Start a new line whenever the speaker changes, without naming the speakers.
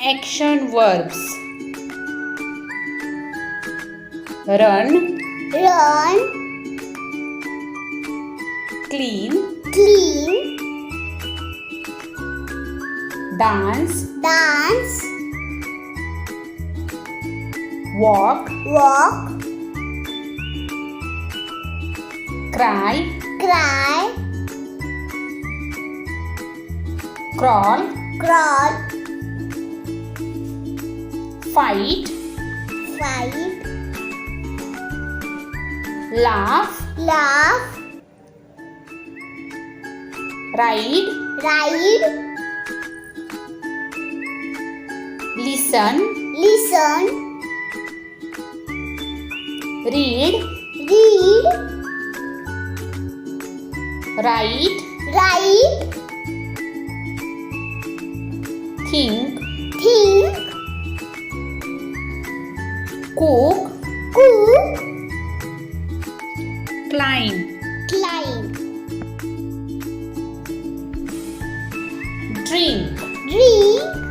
action verbs. Run,
Run.
clean,
Clean.
dance,
Dance.
walk,
Walk.
cry,
Cry.
crawl,
Crawl.
fight,
Fight.
laugh,
Laugh.
ride,
Ride.
listen,
Listen.
read,
Read.
write,
Write.
think,
Think.
cook,
Cook.
climb,
Climb.
drink,
Drink.